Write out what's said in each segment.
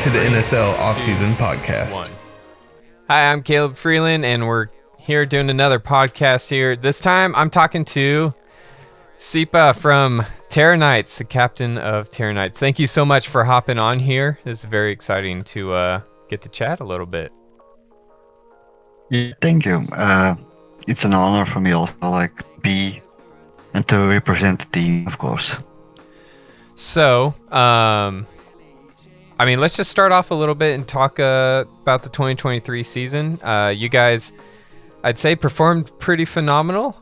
to the NSL Offseason podcast. Hi, I'm Caleb Freeland, and we're here doing another podcast here. This time, I'm talking to Tsypa from Terra, the captain of Terra. Thank you so much for hopping on here. It's very exciting to get to chat a little bit. Yeah, thank you. It's an honor for me also, be and to represent the team, of course. So, let's just start off a little bit and talk about the 2023 season. You guys, I'd say, performed pretty phenomenal.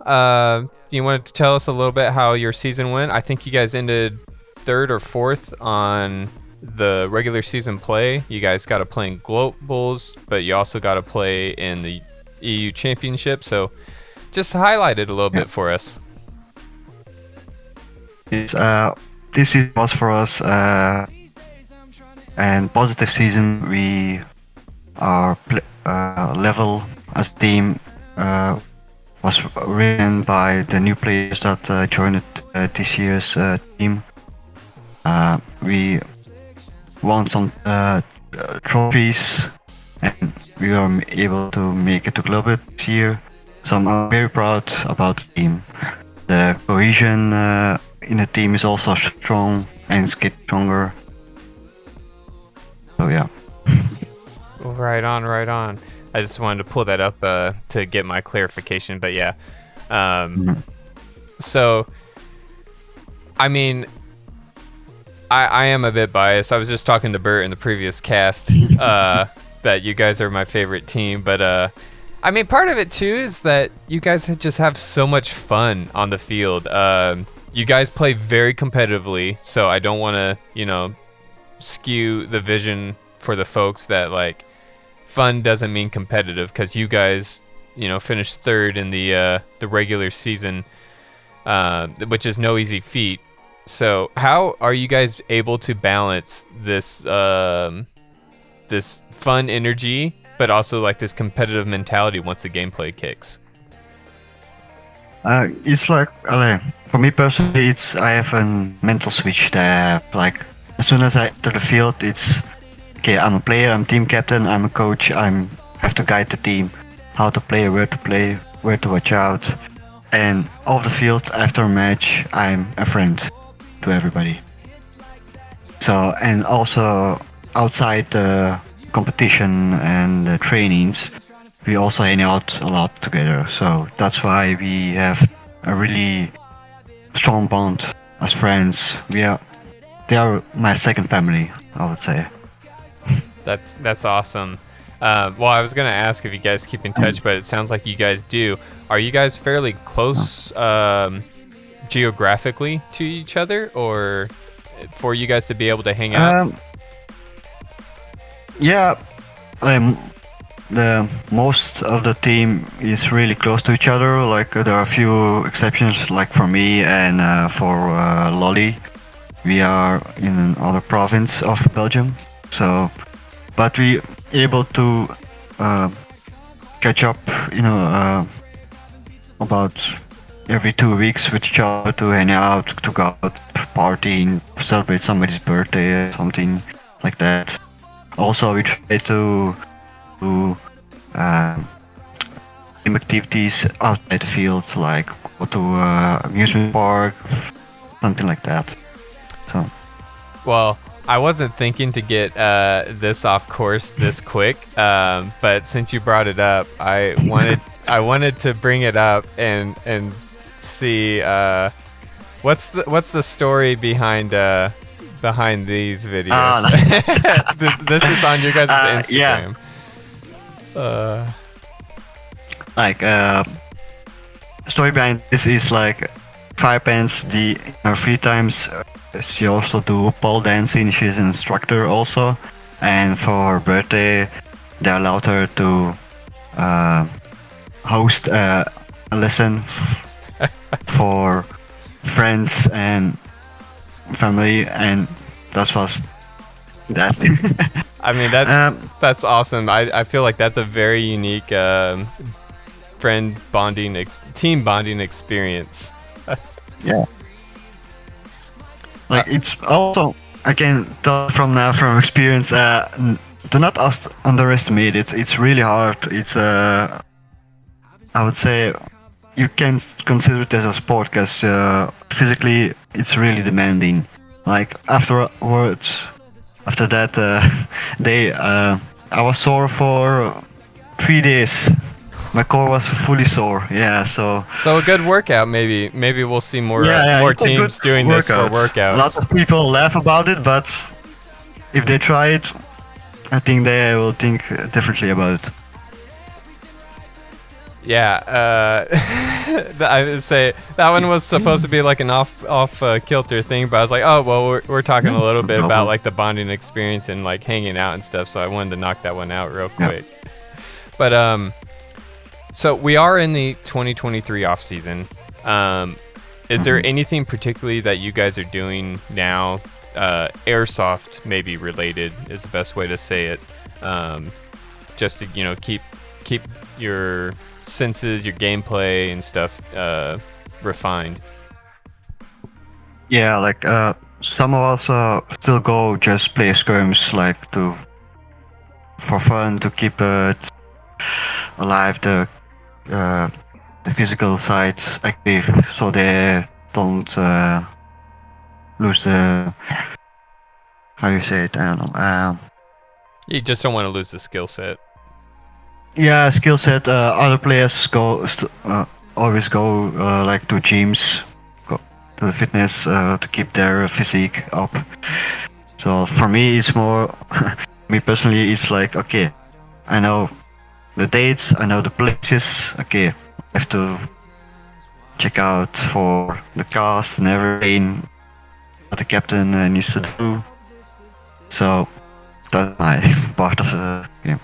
You wanted to tell us a little bit how your season went? I think you guys ended 3rd or 4th on the regular season play. You guys got to play in Globals, but you also got to play in the EU Championship. So just highlight it a little bit for us. Yes, this was for us and positive season. We are level as a team was written by the new players that joined this year's team. We won some trophies and we were able to make it to Global this year. So I'm very proud about the team. The cohesion in the team is also strong and it's getting stronger. So yeah. Right on. I just wanted to pull that up to get my clarification, but yeah. So, I am a bit biased. I was just talking to Bert in the previous cast that you guys are my favorite team, but part of it too is that you guys just have so much fun on the field. You guys play very competitively, so I don't want to, skew the vision for the folks that fun doesn't mean competitive, because you guys, finished 3rd in the regular season, which is no easy feat. So how are you guys able to balance this this fun energy, but also this competitive mentality once the gameplay kicks? It's for me personally, I have a mental switch there. As soon as I enter the field, it's okay. I'm a player. I'm team captain. I'm a coach. I have to guide the team, how to play, where to watch out. And off the field, after a match, I'm a friend to everybody. So, and also outside the competition and the trainings, we also hang out a lot together. So that's why we have a really strong bond as friends. They are my second family, I would say. That's awesome. Well, I was gonna ask if you guys keep in touch, but it sounds like you guys do. Are you guys fairly close geographically to each other, or for you guys to be able to hang out? The most of the team is really close to each other. There are a few exceptions, like for me and for Lolly. We are in another province of Belgium, but we able to catch up, about every 2 weeks with each other to hang out, to go out partying, celebrate somebody's birthday, something like that. Also, we try to do activities outside the field, like go to amusement park, something like that. So. Well, I wasn't thinking to get this off course this quick, but since you brought it up, I wanted to bring it up and see what's the story behind these videos. This is on your guys' Instagram. Story behind this is Fire Pants. In her free times, she also do pole dancing. She's an instructor also, and for her birthday, they allowed her to host a lesson for friends and family, and that was that. That's awesome. I feel like that's a very unique friend bonding, team bonding experience. Yeah. It's also I can tell from now from experience. Do not underestimate it. It's really hard. It's I would say you can consider it as a sport because physically it's really demanding. Like afterwards, after that day, I was sore for 3 days. My core was fully sore. Yeah, so a good workout. Maybe we'll see more more it's a teams good doing this for workout. workouts. A lot of people laugh about it, but if they try it, I think they will think differently about it. Yeah, I would say that one was supposed to be like an off kilter thing, but I was like, oh well, we're talking a little bit about like the bonding experience and like hanging out and stuff, so I wanted to knock that one out real quick. But so we are in the 2023 off season. Is there anything particularly that you guys are doing now? Airsoft maybe related is the best way to say it. Just to keep your senses, your gameplay and stuff refined. Yeah, like some of us still go just play scrims, like for fun, to keep it alive, the physical side active, so they don't lose the, how you say it, I don't know. You just don't want to lose the skill set. Yeah, skill set. Other players always go like to gyms, go to the fitness to keep their physique up. So for me, it's more. Me personally, it's like, okay, I know the dates, I know the places. Okay, I have to check out for the cast and everything what the captain needs to do. So that's my part of the game.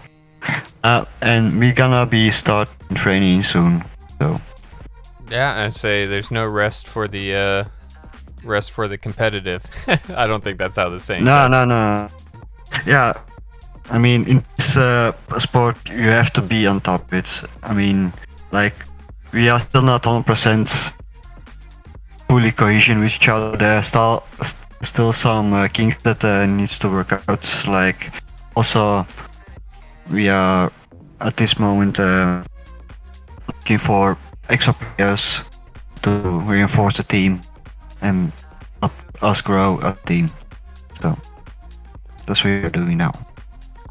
And we're gonna be starting training soon, so yeah, I say there's no rest for the competitive. I don't think that's how the saying goes. No. Yeah, I mean, in this sport, you have to be on top of it. I mean, like, we are still not 100% fully cohesion with each other. There are still some kinks that needs to work out. Like, also, we are at this moment looking for extra players to reinforce the team and help us grow a team. So that's what we're doing now.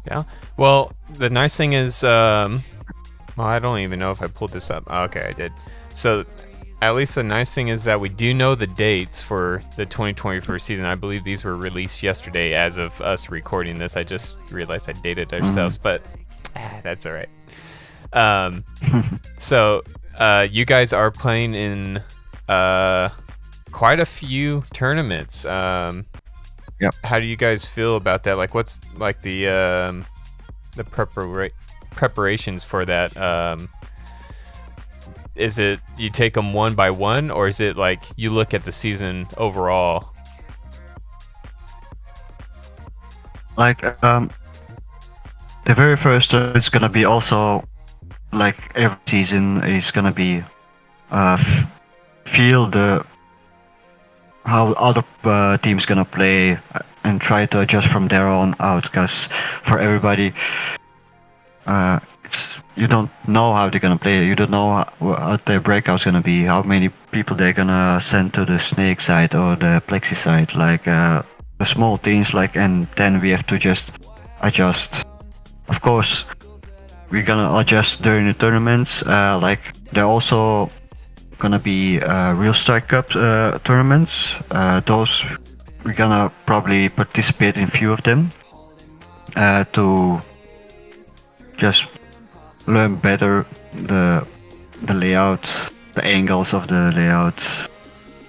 Yeah. Well, the nice thing is, well, I don't even know if I pulled this up. Oh, okay, I did. So at least the nice thing is that we do know the dates for the 2024 season. I believe these were released yesterday as of us recording this. I just realized I dated ourselves, but that's all right. So you guys are playing in quite a few tournaments. Yep. How do you guys feel about that? Like, what's like the preparations for that? Is it you take them one by one, or is it like you look at the season overall? Like the very first is gonna be also like every season is gonna be feel how other teams gonna play and try to adjust from there on out, because for everybody you don't know how they're gonna play. You don't know how their breakout's gonna be, how many people they're gonna send to the snake side or the plexi side, like the small things, like, and then we have to just adjust. Of course, we're gonna adjust during the tournaments. Like, they're also gonna be real strike cup tournaments. Those we're gonna probably participate in a few of them to just learn better the layouts, the angles of the layouts.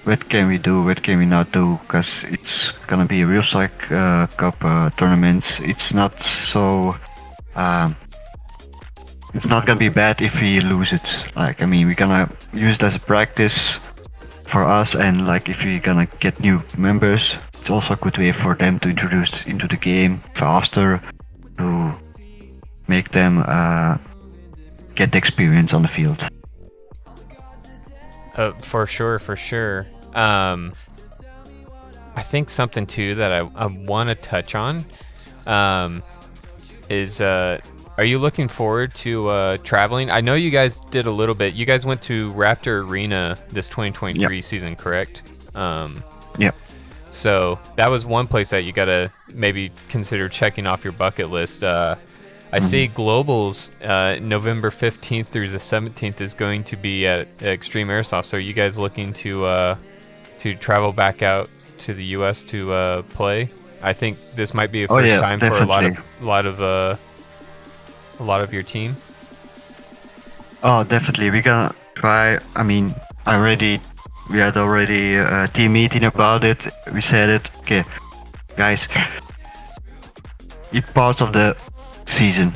What can we do, what can we not do, because it's gonna be a real strike cup tournaments. It's not so it's not gonna be bad if we lose it. Like, I mean, we're gonna use it as a practice for us, and like if we're gonna get new members, it's also a good way for them to introduce into the game faster, to make them get the experience on the field. For sure. I think something too that I want to touch on is are you looking forward to traveling? I know you guys did a little bit. You guys went to Raptor Arena this 2023 season, correct? Yep. So that was one place that you gotta maybe consider checking off your bucket list. I see Globals November 15th through the 17th is going to be at Extreme Airsoft. So are you guys looking to travel back out to the U.S. to play? I think this might be a first time definitely. for a lot of your team. Oh, definitely. We're gonna try. I mean, we had already a team meeting about it. We said it. Okay, guys, it's part of the season.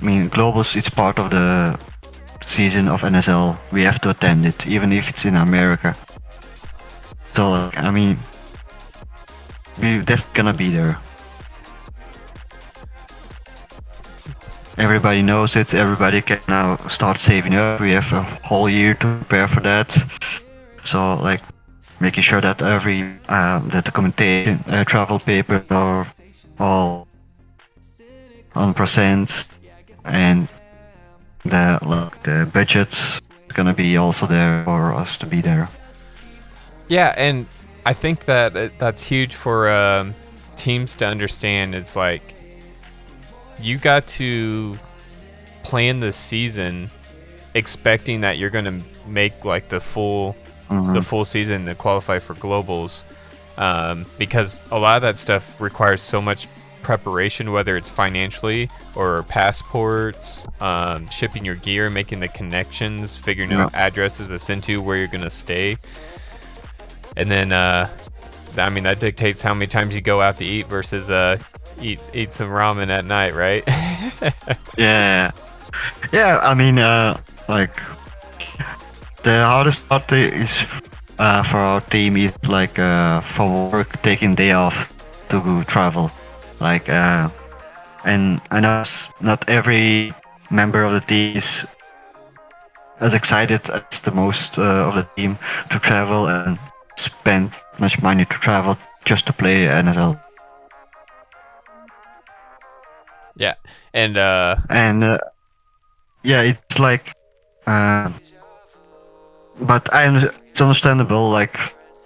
I mean, Globals, it's part of the season of NSL. We have to attend it, even if it's in America. So, I mean, we're definitely gonna be there. Everybody knows it. Everybody can now start saving up. We have a whole year to prepare for that. So, like, making sure that that the documentation, travel papers are all 100%, and the budget's gonna be also there for us to be there. Yeah, and I think that that's huge for teams to understand. It's like you got to plan the season expecting that you're going to make like the full season to qualify for globals, because a lot of that stuff requires so much preparation, whether it's financially or passports, shipping your gear, making the connections, figuring out addresses to send to where you're going to stay. And then, I mean, that dictates how many times you go out to eat versus eat some ramen at night, right? Yeah. I mean, like, the hardest part is for our team is like for work taking day off to go travel. Like, and I know not every member of the team is as excited as the most of the team to travel and spend much money to travel just to play NFL. Yeah, and yeah, it's like, but it's understandable. Like,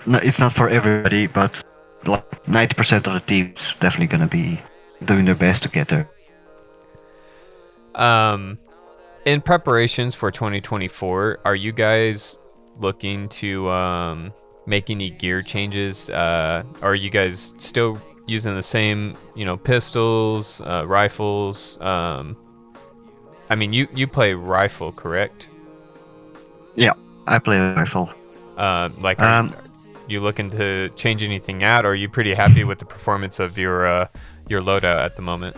it's not for everybody, but like 90% of the team's definitely gonna be doing their best to get there. In preparations for 2024, are you guys looking to make any gear changes? Are you guys still using the same, pistols, rifles? I mean, you play rifle, correct? Yeah, I play rifle. Are you looking to change anything out, or are you pretty happy with the performance of your loadout at the moment?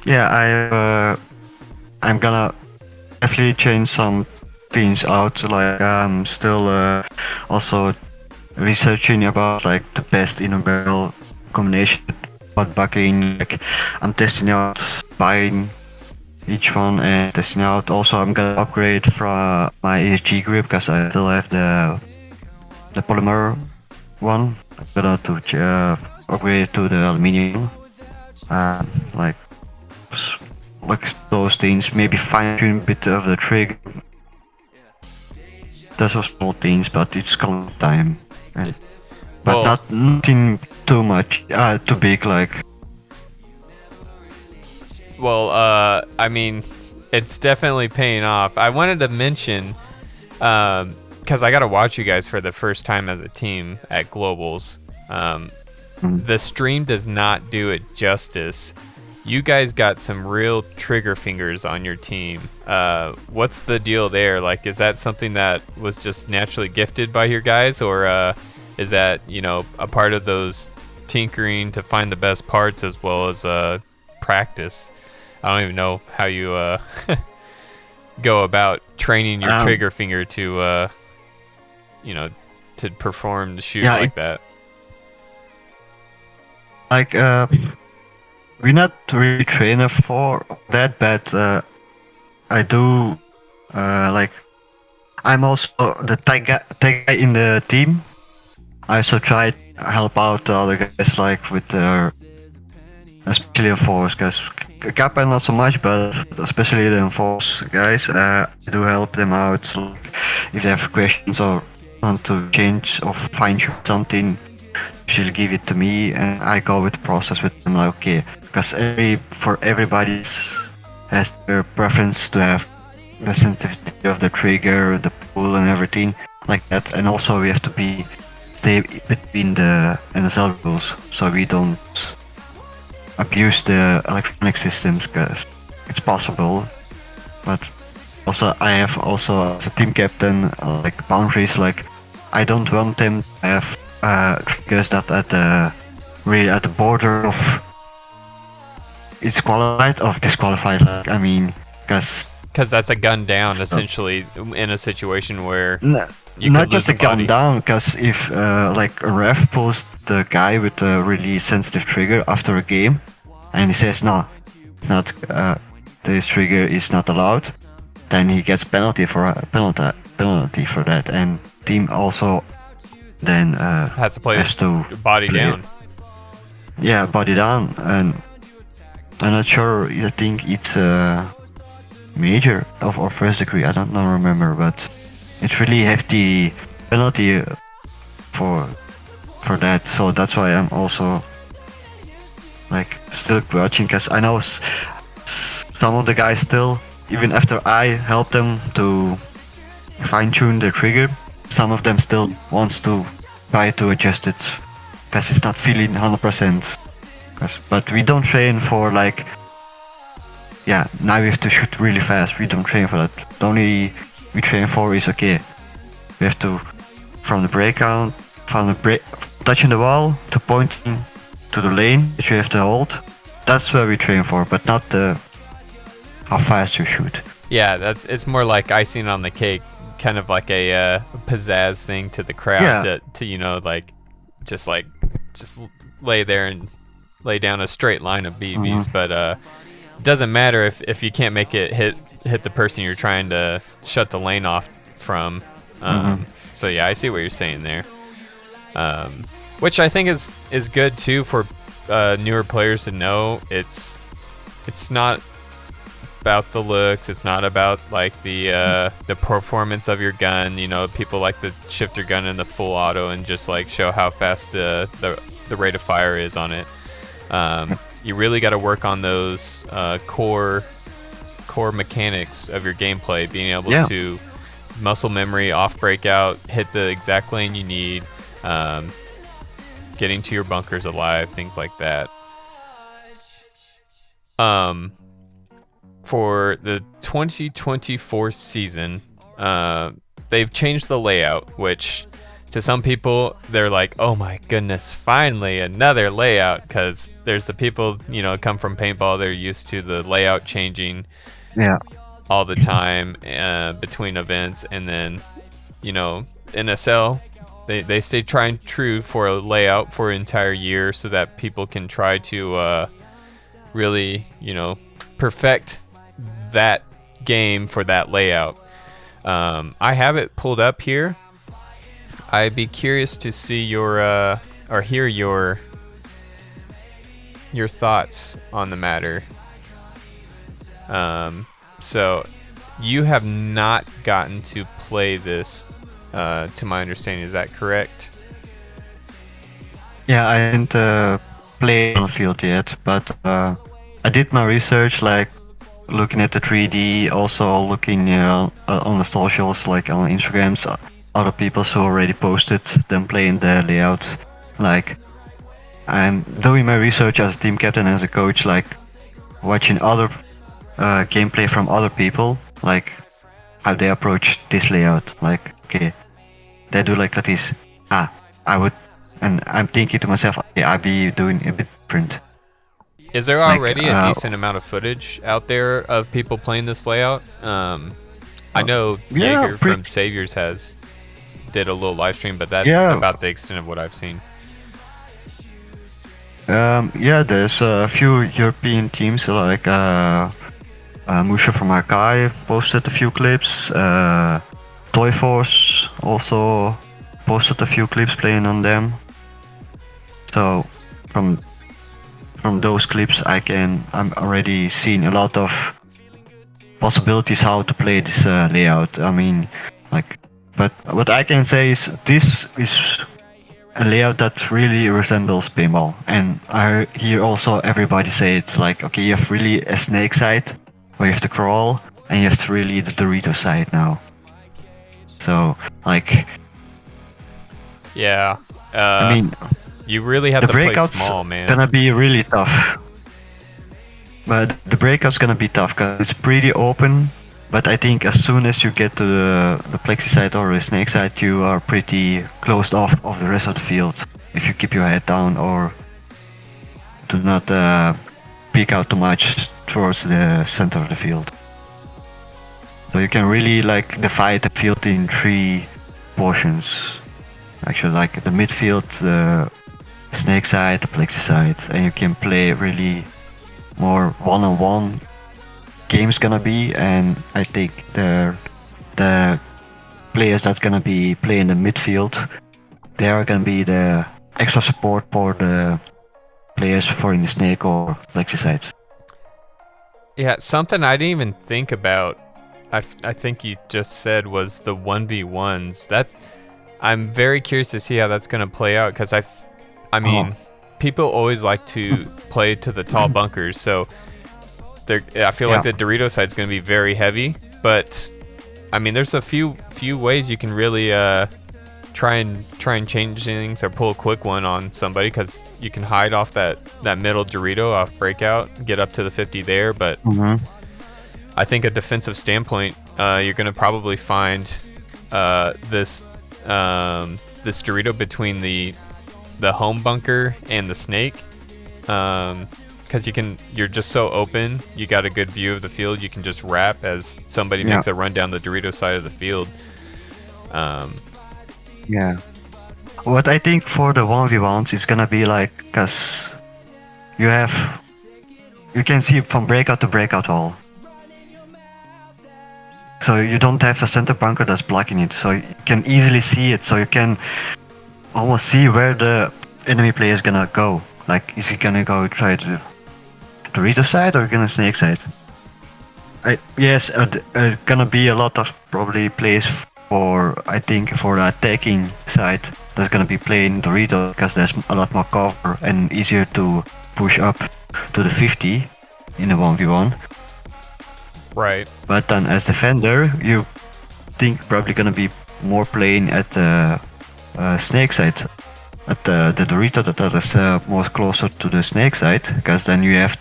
Yeah, I'm gonna definitely change some things out. Like, I'm still also researching about like the best in a barrel combination, but buckling. Like, I'm testing out buying each one and testing out. Also, I'm gonna upgrade from my ESG grip because I still have the polymer one. I'm gonna to upgrade to the aluminium. Like those things. Maybe fine tune a bit of the trigger. Those are small things, but it's coming time. But nothing too much, too big. Like. Well, I mean, it's definitely paying off. I wanted to mention, because I got to watch you guys for the first time as a team at Globals. The stream does not do it justice. You guys got some real trigger fingers on your team. What's the deal there? Like, is that something that was just naturally gifted by your guys, or is that, a part of those tinkering to find the best parts as well as practice? I don't even know how you go about training your trigger finger to, to perform the shoot like that. Like, we're not really trainer for that, but I do, like, I'm also the tag guy in the team. I also tried help out the other guys like with their, especially enforce guys. Kappa not so much, but especially the enforce guys, I do help them out. Like, if they have questions or want to change or fine tune something, she'll give it to me, and I go with the process with them. Like, okay, because for everybody has their preference to have the sensitivity of the trigger, the pull, and everything like that. And also we have to stay between the NSL rules, so we don't abuse the electronic systems, because it's possible. But also I have also as a team captain like boundaries. Like I don't want them to have triggers that really at the border of it's qualified or disqualified. Like, I mean, because that's a gun down essentially in a situation where you not could just lose a gun body. down. Because if like a ref pulls the guy with a really sensitive trigger after a game, and he says no, it's not. This trigger is not allowed, then he gets penalty for that, and team also then has to play body play down. Yeah, body down, and I'm not sure. I think it's major or first degree. I don't know, remember, but it's really hefty penalty for that. So that's why I'm also like still watching, because I know some of the guys still, even after I help them to fine tune the trigger, some of them still wants to try to adjust it because it's not feeling 100%. But we don't train for like, yeah, now we have to shoot really fast. We don't train for that. The only we train for is, okay, we have to, from the breakout, touching the wall to pointing to the lane that you have to hold. That's where we train for, but not how fast you shoot. Yeah, it's more like icing on the cake, kind of like a pizzazz thing to the crowd to you know, like just lay there and lay down a straight line of BBs, but it doesn't matter if you can't make it hit the person you're trying to shut the lane off from. So yeah, I see what you're saying there, which I think is good too for newer players to know. It's not about the looks, it's not about like the performance of your gun. You know, people like to shift their gun into full auto and just like show how fast the rate of fire is on it. You really got to work on those core mechanics of your gameplay, being able to muscle memory, off breakout, hit the exact lane you need, getting to your bunkers alive, things like that. For the 2024 season, they've changed the layout, which to some people they're like, oh my goodness, finally another layout, because there's the people, you know, come from paintball, they're used to the layout changing all the time between events, and then, you know, NSL, they stay trying true for a layout for an entire year so that people can try to really, you know, perfect that game for that layout. I have it pulled up here. I'd be curious to see your or hear your thoughts on the matter. So you have not gotten to play this, to my understanding. Is that correct? Yeah, I didn't play on the field yet, but I did my research, like looking at the 3D, also looking on the socials, like on Instagrams, other people who already posted them playing the layout. Like, I'm doing my research as a team captain, as a coach, like watching other gameplay from other people, like how they approach this layout. Like, okay, they do like this. I would, and I'm thinking to myself, okay, I'd be doing a bit different. Is there already a decent amount of footage out there of people playing this layout? I know Jaeger from Saviors did a little live stream, but that's about the extent of what I've seen. There's a few European teams, like Musha from Arkai posted a few clips. Toy Force also posted a few clips playing on them. So from those clips, I'm already seeing a lot of possibilities how to play this layout. I mean, like, but what I can say is this is a layout that really resembles paintball, and I hear also everybody say it's like, okay, you have really a snake side where you have to crawl, and you have really the Dorito side now. So like, yeah, I mean, you really have the to play breakout's small, man. gonna be really tough. But the breakout's gonna be tough because it's pretty open. But I think as soon as you get to the plexi side or the snake side, you are pretty closed off of the rest of the field. If you keep your head down or do not peek out too much towards the center of the field. So you can really like divide the field in 3 portions. Actually, like the midfield, the snake side, the plexi side, and you can play really more one-on-one games gonna be, and I think the players that's gonna be playing the midfield, they are gonna be the extra support for the players for in the snake or plexi sides. Yeah, something I didn't even think about. I think you just said was the 1v1s. I'm very curious to see how that's gonna play out because I mean, people always like to play to the tall bunkers, so I feel like the Dorito side is going to be very heavy. But I mean, there's a few ways you can really try and change things or pull a quick one on somebody, because you can hide off that middle Dorito off breakout, get up to the 50 there. But I think a defensive standpoint, you're going to probably find this Dorito between the home bunker and the snake, because you're just so open. You got a good view of the field. You can just wrap as somebody makes a run down the Dorito side of the field. What I think for the 1v1s is gonna be like, because you can see from breakout to breakout wall. So you don't have a center bunker that's blocking it, so you can easily see it. So you can almost see where the enemy player is gonna go. Like, is he gonna go try to Dorito side or gonna snake side? Gonna be a lot of probably plays for, I think, for the attacking side that's gonna be playing Dorito, because there's a lot more cover and easier to push up to the 50 in a 1v1. Right. But then as defender, you think probably gonna be more playing at the snake side, at the Dorito that is more closer to the snake side, because then you have,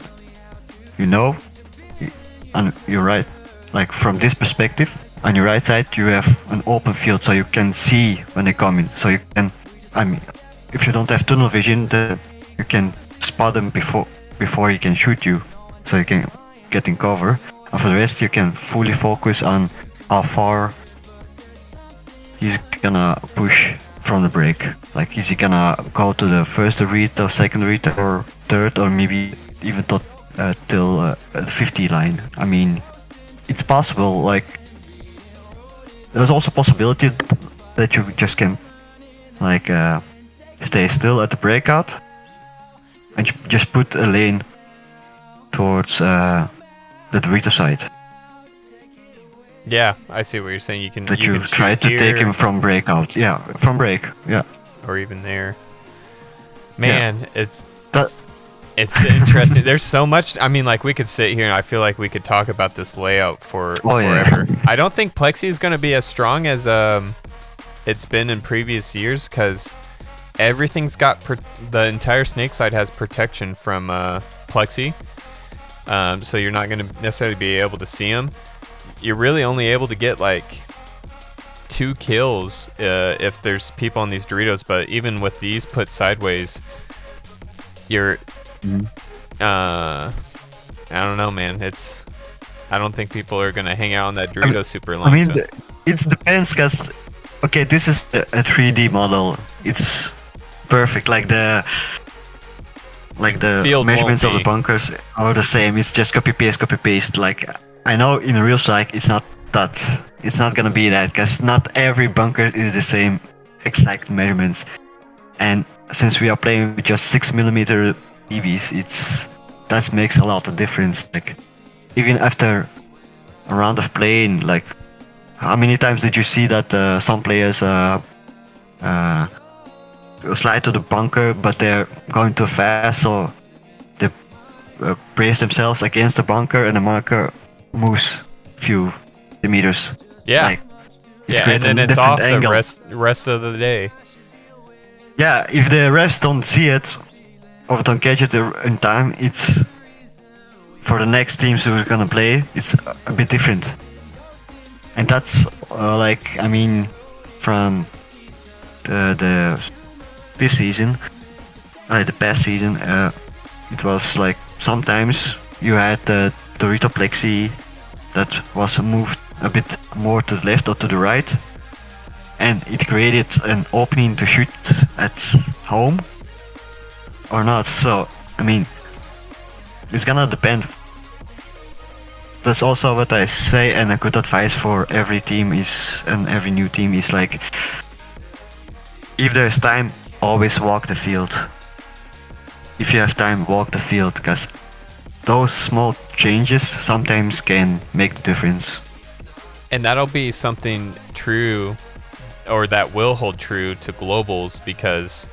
and you're right, like from this perspective, on your right side you have an open field, so you can see when they come in. So you can, I mean, if you don't have tunnel vision, then you can spot them before he can shoot you, so you can get in cover. And for the rest, you can fully focus on how far he's gonna push from the break. Like, is he gonna go to the first read or second read or third, or maybe even till the 50 line? I mean, it's possible. Like, there's also possibility that you just can like stay still at the breakout and just put a lane towards the Dorito side. Yeah, I see what you're saying. You can try to take him from breakout. Yeah, from break. Yeah. Or even there. Man, it's interesting. There's so much. I mean, like, we could sit here and I feel like we could talk about this layout for forever. Yeah. I don't think Plexi is going to be as strong as it's been in previous years, because everything's got the entire snake side has protection from Plexi. So you're not going to necessarily be able to see them. You're really only able to get like 2 kills if there's people on these Doritos, but even with these put sideways, you're I don't know, man. I don't think people are gonna hang out on that Dorito super long. I mean, it depends, because okay, this is a 3D model. It's perfect. Like the Field measurements of the bunkers are the same. It's just copy paste. Like, I know in real strike it's not gonna be that, because not every bunker is the same exact measurements, and since we are playing with just 6mm TVs, that makes a lot of difference. Like even after a round of playing, like how many times did you see that some players slide to the bunker, but they're going too fast, so they brace themselves against the bunker, and the bunker moves a few meters. Yeah. Like, and then it's off the rest of the day. Yeah, if the refs don't see it or don't catch it in time, it's for the next teams who are gonna play, it's a bit different. And that's from this season, the past season, it was like sometimes you had the Dorito plexi that was moved a bit more to the left or to the right, and it created an opening to shoot at home or not. So it's gonna depend. That's also what I say, and a good advice for every team and every new team is like, if there's time, always walk the field. If you have time, walk the field, because those small changes sometimes can make the difference. And that'll be something true, or that will hold true to globals, because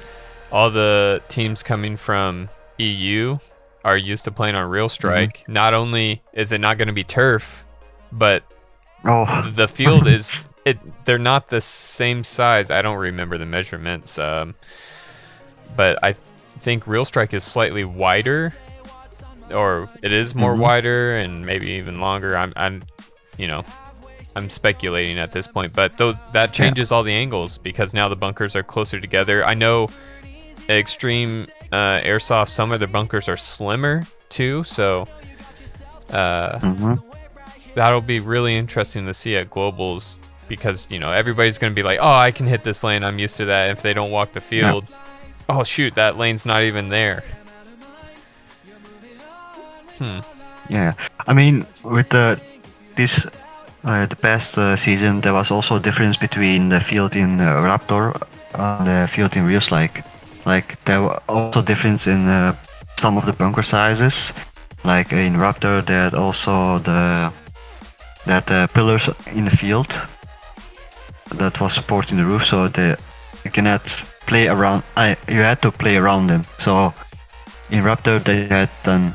all the teams coming from EU are used to playing on real strike. Mm-hmm. Not only is it not going to be turf, but the field is they're not the same size. I don't remember the measurements, but I think real strike is slightly wider, or it is more wider and maybe even longer. I'm speculating at this point, but that changes all the angles, because now the bunkers are closer together. I know Extreme Airsoft, some of their bunkers are slimmer too, so that'll be really interesting to see at globals, because everybody's going to be like, oh, I can hit this lane, I'm used to that. If they don't walk the field, oh shoot, that lane's not even there. Yeah, with the past season, there was also a difference between the field in Raptor and the field in Real Strike. Like, there were also difference in some of the bunker sizes. Like in Raptor, they had also the pillars in the field that was supporting the roof, so you cannot play around. You had to play around them. So in Raptor, they had done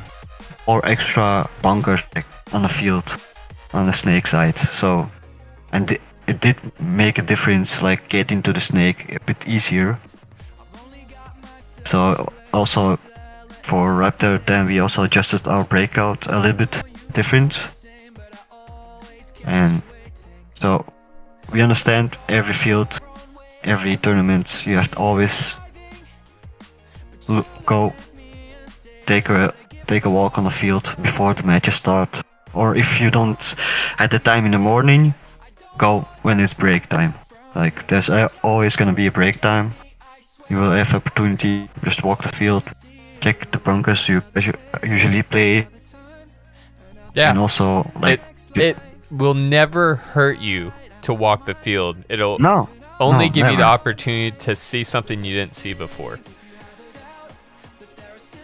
4 extra bunkers on the field on the snake side. So, and it did make a difference, like getting to the snake a bit easier. So also for Raptor, then we also adjusted our breakout a little bit different. And so we understand every field, every tournament, you have to always go take a walk on the field before the matches start. Or if you don't at the time in the morning, go when it's break time. Like, there's always gonna be a break time. You will have opportunity, just walk the field, check the bunkers you usually play. Yeah. And also, like, it will never hurt you to walk the field. It'll only give never. you the opportunity to see something you didn't see before.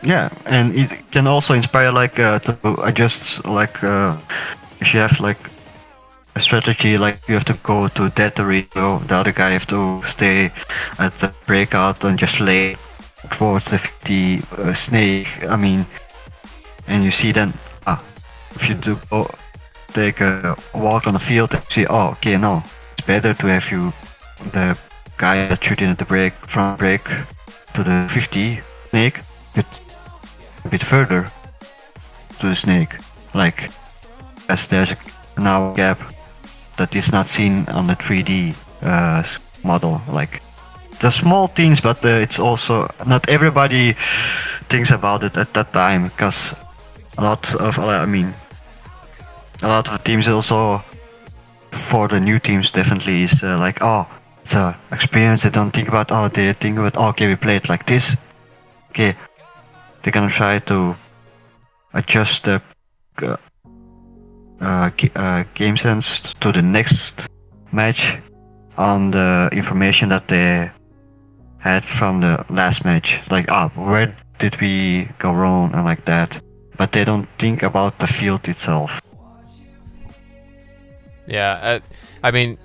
Yeah, and it can also inspire, like, to adjust, like, if you have, like, a strategy, like you have to go to that area, the other guy have to stay at the breakout and just lay towards the 50 snake. And you see then, if you do take a walk on the field and see, it's better to have the guy that's shooting at the front break to the 50 snake, a bit further to the snake, like, as there's now a gap that is not seen on the 3D model. Like, the small things, but it's also not everybody thinks about it at that time, because a lot of the teams also, for the new teams, definitely is like, it's an experience. They don't think about, they think about, okay, we play it like this. Okay, they're gonna try to adjust the game sense to the next match on the information that they had from the last match. Like, where did we go wrong and like that. But they don't think about the field itself. Yeah, I mean,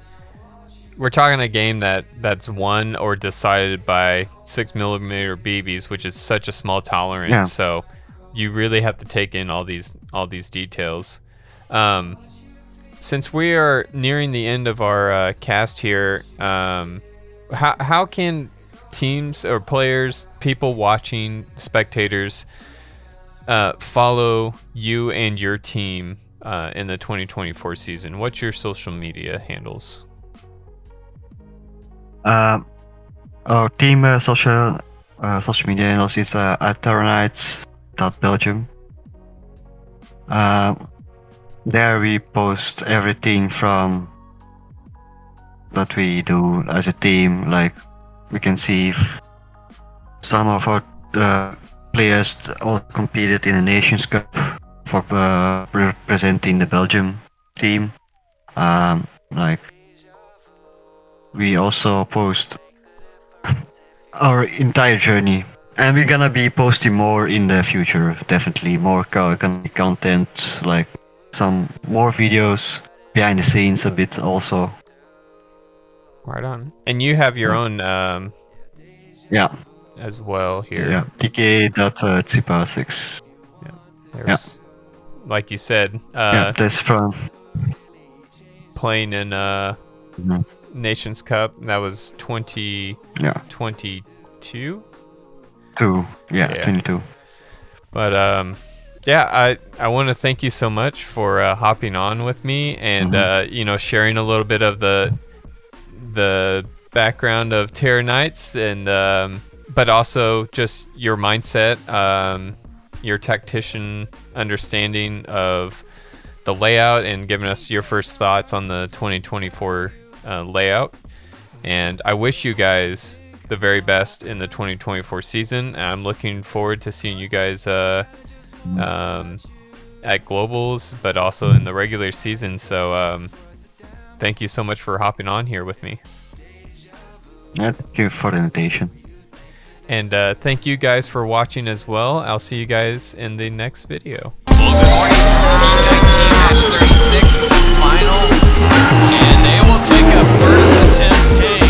we're talking a game that's won or decided by 6mm BBs, which is such a small tolerance. Yeah. So you really have to take in all these details. Since we are nearing the end of our cast here, how can teams or players, people watching, spectators, follow you and your team in the 2024 season? What's your social media handles? Our team social media handles is at terranites.belgium. There we post everything from what we do as a team. Like, we can see if some of our players all competed in the Nations Cup for representing the Belgium team. Like, we also post our entire journey, and we're gonna be posting more in the future. Definitely more content, like some more videos behind the scenes a bit also. Right on. And you have your own Yeah, as well here. yeah, tk.Tsypa 6. There's, like you said, Yeah, that's from playing in Mhm. Nations Cup. That was 2022. 22. But yeah, I want to thank you so much for hopping on with me and sharing a little bit of the background of Terra Knights, and but also just your mindset, your tactician understanding of the layout, and giving us your first thoughts on the 2024 layout. And I wish you guys the very best in the 2024 season. And I'm looking forward to seeing you guys at Globals, but also in the regular season. So thank you so much for hopping on here with me. Yeah, thank you for the invitation. And thank you guys for watching as well. I'll see you guys in the next video. Well, good morning. Team 19-36, the final, and they will take a first attempt. Hey.